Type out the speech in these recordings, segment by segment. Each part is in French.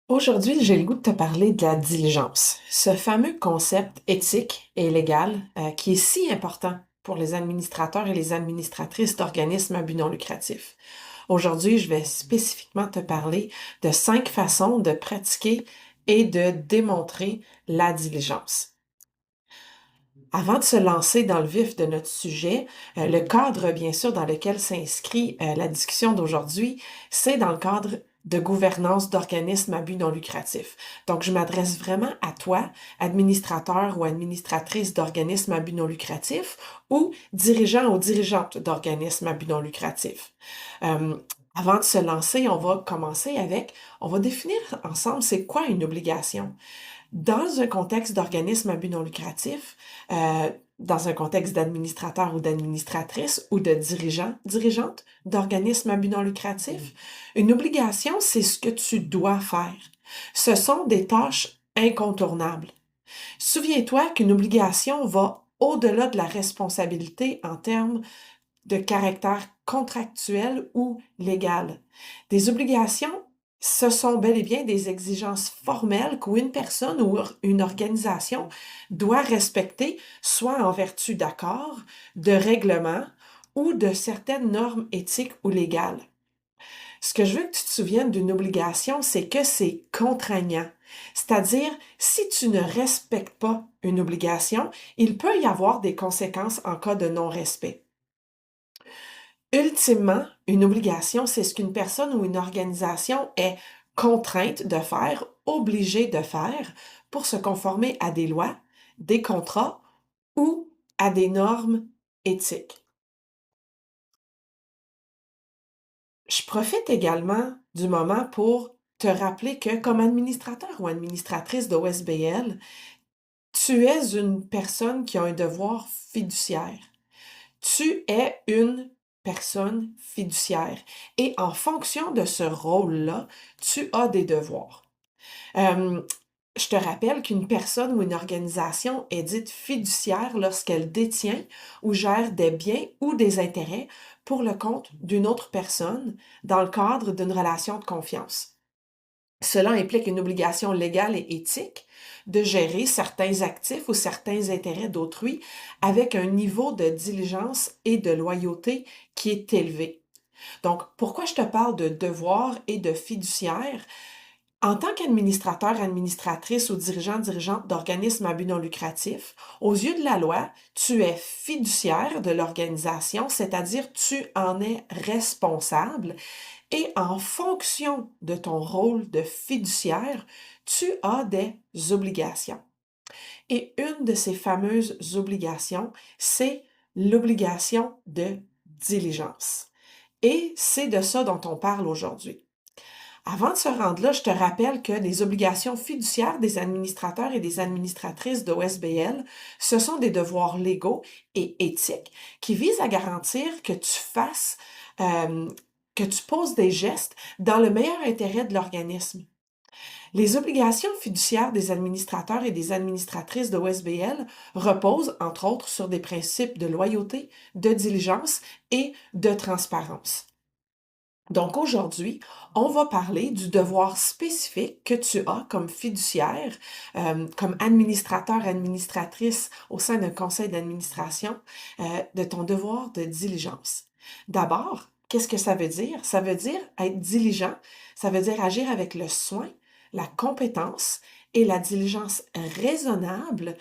Aujourd'hui, j'ai le goût de te parler de la diligence, ce fameux concept éthique et légal qui est si important pour les administrateurs et les administratrices d'organismes à but non lucratif. Aujourd'hui, je vais spécifiquement te parler de 5 façons de pratiquer et de démontrer la diligence. Avant de se lancer dans le vif de notre sujet, le cadre, bien sûr, dans lequel s'inscrit la discussion d'aujourd'hui, c'est dans le cadre de gouvernance d'organismes à but non lucratif. Donc, je m'adresse vraiment à toi, administrateur ou administratrice d'organismes à but non lucratif ou dirigeant ou dirigeante d'organismes à but non lucratif. Euh, Avant de se lancer, on va définir ensemble c'est quoi une obligation. Dans un contexte d'organisme à but non lucratif, euh, dans un contexte d'administrateur ou d'administratrice ou de dirigeant, dirigeante d'organisme à but non lucratif, une obligation, c'est ce que tu dois faire. Ce sont des tâches incontournables. Souviens-toi qu'une obligation va au-delà de la responsabilité en termes de caractère contractuel ou légal. Des obligations, ce sont bel et bien des exigences formelles qu'une personne ou une organisation doit respecter, soit en vertu d'accords, de règlements ou de certaines normes éthiques ou légales. Ce que je veux que tu te souviennes d'une obligation, c'est que c'est contraignant. C'est-à-dire, si tu ne respectes pas une obligation, il peut y avoir des conséquences en cas de non-respect. Ultimement, une obligation, c'est ce qu'une personne ou une organisation est contrainte de faire, obligée de faire pour se conformer à des lois, des contrats ou à des normes éthiques. Je profite également du moment pour te rappeler que comme administrateur ou administratrice d'OSBL, tu es une personne qui a un devoir fiduciaire. Tu es une personne fiduciaire et en fonction de ce rôle-là, tu as des devoirs. Euh, je te rappelle qu'une personne ou une organisation est dite fiduciaire lorsqu'elle détient ou gère des biens ou des intérêts pour le compte d'une autre personne dans le cadre d'une relation de confiance. Cela implique une obligation légale et éthique de gérer certains actifs ou certains intérêts d'autrui avec un niveau de diligence et de loyauté qui est élevé. Donc, pourquoi je te parle de devoir et de fiduciaire? En tant qu'administrateur, administratrice ou dirigeant, dirigeante d'organismes à but non lucratif, aux yeux de la loi, tu es fiduciaire de l'organisation, c'est-à-dire tu en es responsable et en fonction de ton rôle de fiduciaire, tu as des obligations. Et une de ces fameuses obligations, c'est l'obligation de diligence. Et c'est de ça dont on parle aujourd'hui. Avant de se rendre là, je te rappelle que les obligations fiduciaires des administrateurs et des administratrices d'OSBL, ce sont des devoirs légaux et éthiques qui visent à garantir que tu fasses, euh, que tu poses des gestes dans le meilleur intérêt de l'organisme. Les obligations fiduciaires des administrateurs et des administratrices de OSBL reposent, entre autres, sur des principes de loyauté, de diligence et de transparence. Donc aujourd'hui, on va parler du devoir spécifique que tu as comme fiduciaire, comme administrateur, administratrice au sein d'un conseil d'administration, de ton devoir de diligence. D'abord, qu'est-ce que ça veut dire? Ça veut dire être diligent, ça veut dire agir avec le soin, la compétence et la diligence raisonnable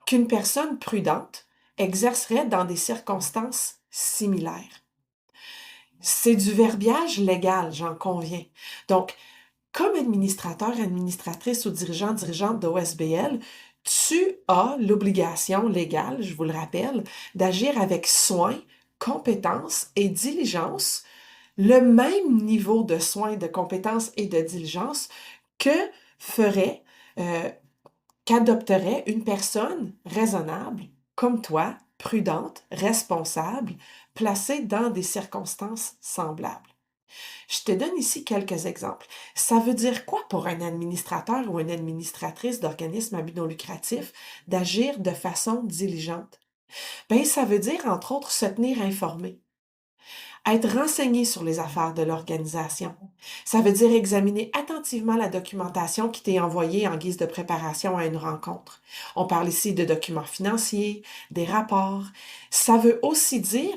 qu'une personne prudente exercerait dans des circonstances similaires. C'est du verbiage légal, j'en conviens. Donc, comme administrateur, administratrice ou dirigeant, dirigeante d'OSBL, tu as l'obligation légale, je vous le rappelle, d'agir avec soin, compétence et diligence, le même niveau de soin, de compétence et de diligence que ferait, euh, qu'adopterait une personne raisonnable, comme toi, prudente, responsable, placée dans des circonstances semblables. Je te donne ici quelques exemples. Ça veut dire quoi pour un administrateur ou une administratrice d'organisme à but non lucratif d'agir de façon diligente? Bien, ça veut dire, entre autres, se tenir informé. Être renseigné sur les affaires de l'organisation. Ça veut dire examiner attentivement la documentation qui t'est envoyée en guise de préparation à une rencontre. On parle ici de documents financiers, des rapports. Ça veut aussi dire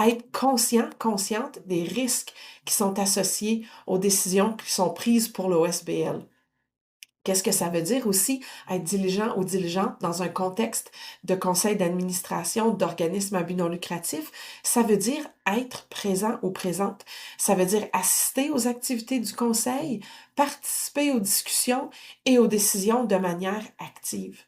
être conscient, consciente des risques qui sont associés aux décisions qui sont prises pour l'OSBL. Qu'est-ce que ça veut dire aussi être diligent ou diligente dans un contexte de conseil d'administration d'organismes à but non lucratif? Ça veut dire être présent ou présente. Ça veut dire assister aux activités du conseil, participer aux discussions et aux décisions de manière active.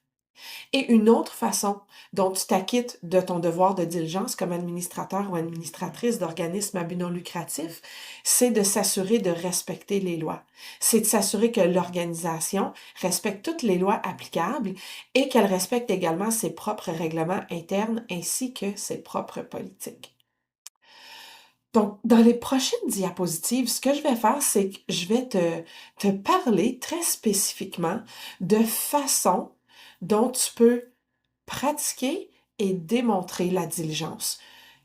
Et une autre façon dont tu t'acquittes de ton devoir de diligence comme administrateur ou administratrice d'organismes à but non lucratif, c'est de s'assurer de respecter les lois. C'est de s'assurer que l'organisation respecte toutes les lois applicables et qu'elle respecte également ses propres règlements internes ainsi que ses propres politiques. Donc, dans les prochaines diapositives, ce que je vais faire, c'est que je vais te parler très spécifiquement de façons dont tu peux pratiquer et démontrer la diligence.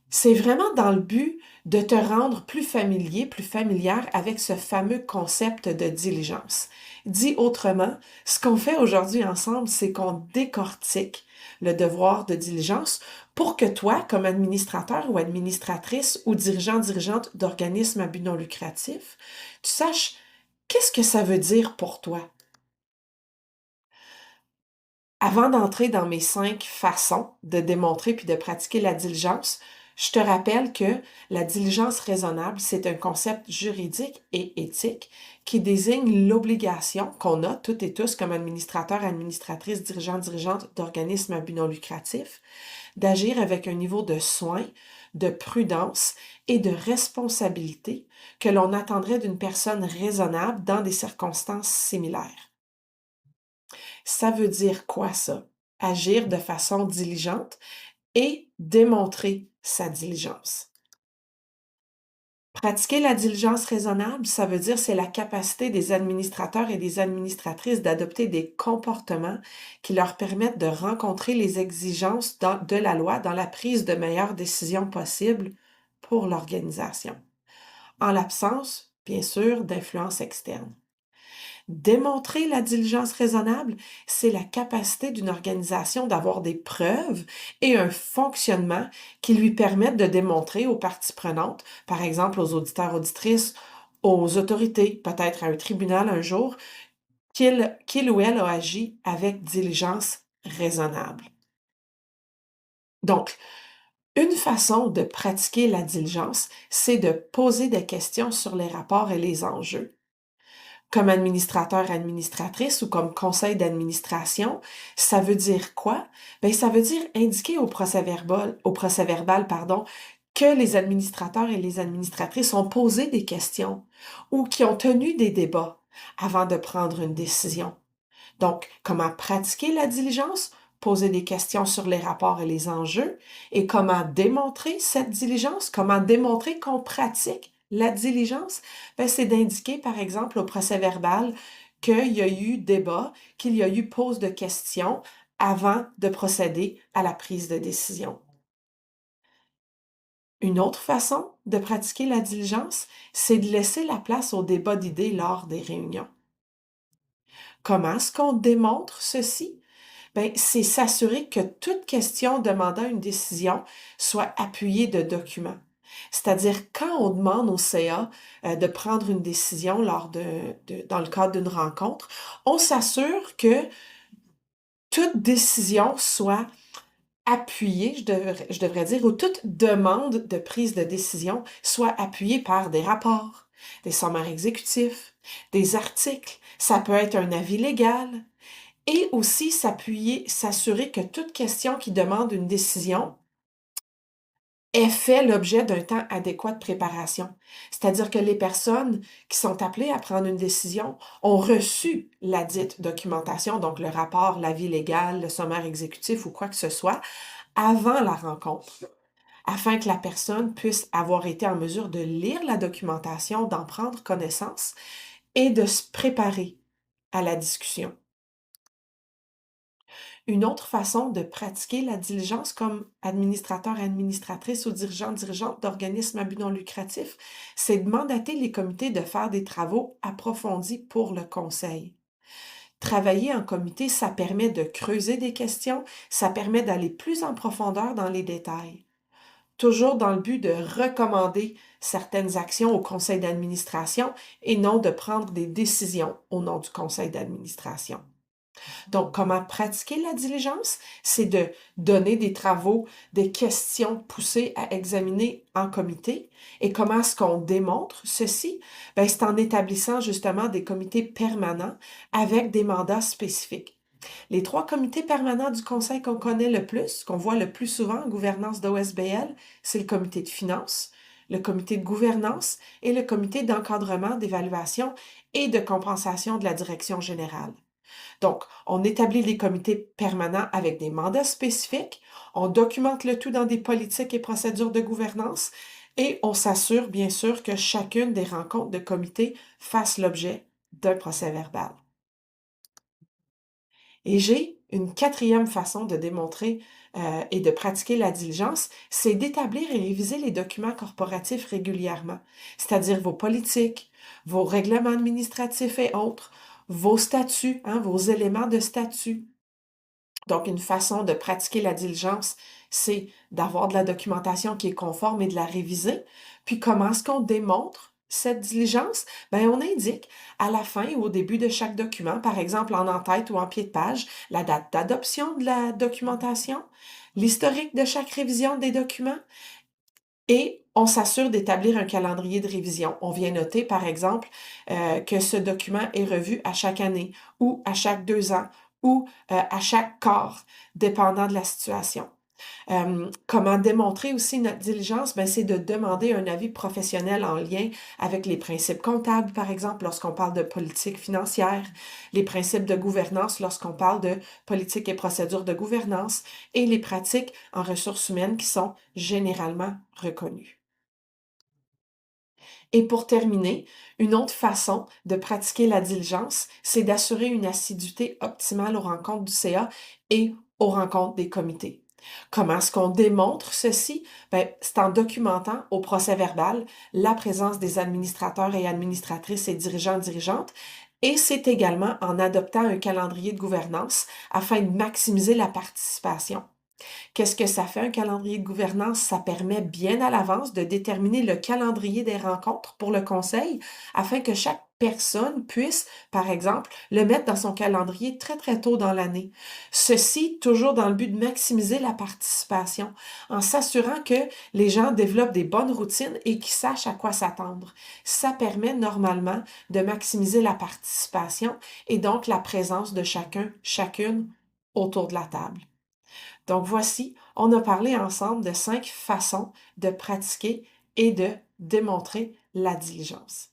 C'est vraiment dans le but de te rendre plus familier, plus familière avec ce fameux concept de diligence. Dit autrement, ce qu'on fait aujourd'hui ensemble, c'est qu'on décortique le devoir de diligence pour que toi, comme administrateur ou administratrice ou dirigeant, dirigeante d'organismes à but non lucratif, tu saches qu'est-ce que ça veut dire pour toi. Avant d'entrer dans mes 5 façons de démontrer puis de pratiquer la diligence, je te rappelle que la diligence raisonnable, c'est un concept juridique et éthique qui désigne l'obligation qu'on a toutes et tous comme administrateurs, administratrices, dirigeants, dirigeantes d'organismes à but non lucratif, d'agir avec un niveau de soin, de prudence et de responsabilité que l'on attendrait d'une personne raisonnable dans des circonstances similaires. Ça veut dire quoi ça? Agir de façon diligente et démontrer sa diligence. Pratiquer la diligence raisonnable, ça veut dire c'est la capacité des administrateurs et des administratrices d'adopter des comportements qui leur permettent de rencontrer les exigences de la loi dans la prise de meilleures décisions possibles pour l'organisation, en l'absence, bien sûr, d'influence externe. Démontrer la diligence raisonnable, c'est la capacité d'une organisation d'avoir des preuves et un fonctionnement qui lui permettent de démontrer aux parties prenantes, par exemple aux auditeurs, auditrices, aux autorités, peut-être à un tribunal un jour, qu'il ou elle a agi avec diligence raisonnable. Donc, une façon de pratiquer la diligence, c'est de poser des questions sur les rapports et les enjeux. Comme administrateur, administratrice ou comme conseil d'administration, ça veut dire quoi? Bien, ça veut dire indiquer au procès verbal, pardon, que les administrateurs et les administratrices ont posé des questions ou qui ont tenu des débats avant de prendre une décision. Donc, comment pratiquer la diligence? Poser des questions sur les rapports et les enjeux et comment démontrer cette diligence, comment démontrer qu'on pratique la diligence, ben, c'est d'indiquer, par exemple, au procès-verbal qu'il y a eu débat, qu'il y a eu pose de questions avant de procéder à la prise de décision. Une autre façon de pratiquer la diligence, c'est de laisser la place au débat d'idées lors des réunions. Comment est-ce qu'on démontre ceci? Bien, c'est s'assurer que toute question demandant une décision soit appuyée de documents. C'est-à-dire, quand on demande au CA de prendre une décision dans le cadre d'une rencontre, on s'assure que toute décision soit appuyée, je devrais dire, ou toute demande de prise de décision soit appuyée par des rapports, des sommaires exécutifs, des articles. Ça peut être un avis légal, et aussi s'assurer que toute question qui demande une décision ait fait l'objet d'un temps adéquat de préparation. C'est-à-dire que les personnes qui sont appelées à prendre une décision ont reçu la dite documentation, donc le rapport, l'avis légal, le sommaire exécutif ou quoi que ce soit, avant la rencontre, afin que la personne puisse avoir été en mesure de lire la documentation, d'en prendre connaissance et de se préparer à la discussion. Une autre façon de pratiquer la diligence comme administrateur et administratrice ou dirigeant, dirigeante d'organismes à but non lucratif, c'est de mandater les comités de faire des travaux approfondis pour le conseil. Travailler en comité, ça permet de creuser des questions, ça permet d'aller plus en profondeur dans les détails, toujours dans le but de recommander certaines actions au conseil d'administration et non de prendre des décisions au nom du conseil d'administration. Donc, comment pratiquer la diligence? C'est de donner des travaux, des questions poussées à examiner en comité. Et comment est-ce qu'on démontre ceci? Ben, c'est en établissant justement des comités permanents avec des mandats spécifiques. Les trois comités permanents du conseil qu'on connaît le plus, qu'on voit le plus souvent en gouvernance d'OSBL, c'est le comité de finances, le comité de gouvernance et le comité d'encadrement, d'évaluation et de compensation de la direction générale. Donc, on établit des comités permanents avec des mandats spécifiques, on documente le tout dans des politiques et procédures de gouvernance et on s'assure, bien sûr, que chacune des rencontres de comité fasse l'objet d'un procès-verbal. Et j'ai une quatrième façon de démontrer et de pratiquer la diligence, c'est d'établir et réviser les documents corporatifs régulièrement, c'est-à-dire vos politiques, vos règlements administratifs et autres, vos statuts, hein, vos éléments de statut. Donc, une façon de pratiquer la diligence, c'est d'avoir de la documentation qui est conforme et de la réviser. Puis, comment est-ce qu'on démontre cette diligence? Bien, on indique à la fin ou au début de chaque document, par exemple en en-tête ou en pied de page, la date d'adoption de la documentation, l'historique de chaque révision des documents et on s'assure d'établir un calendrier de révision. On vient noter, par exemple, que ce document est revu à chaque année ou à chaque 2 ans ou à chaque quart, dépendant de la situation. Comment démontrer aussi notre diligence? Ben, c'est de demander un avis professionnel en lien avec les principes comptables, par exemple, lorsqu'on parle de politique financière, les principes de gouvernance lorsqu'on parle de politique et procédures de gouvernance, et les pratiques en ressources humaines qui sont généralement reconnues. Et pour terminer, une autre façon de pratiquer la diligence, c'est d'assurer une assiduité optimale aux rencontres du CA et aux rencontres des comités. Comment est-ce qu'on démontre ceci? Ben, c'est en documentant au procès verbal la présence des administrateurs et administratrices et dirigeants, dirigeantes, et c'est également en adoptant un calendrier de gouvernance afin de maximiser la participation. Qu'est-ce que ça fait un calendrier de gouvernance? Ça permet bien à l'avance de déterminer le calendrier des rencontres pour le conseil afin que chaque personne puisse, par exemple, le mettre dans son calendrier très, très tôt dans l'année. Ceci toujours dans le but de maximiser la participation, en s'assurant que les gens développent des bonnes routines et qu'ils sachent à quoi s'attendre. Ça permet normalement de maximiser la participation et donc la présence de chacun, chacune autour de la table. Donc voici, on a parlé ensemble de 5 façons de pratiquer et de démontrer la diligence.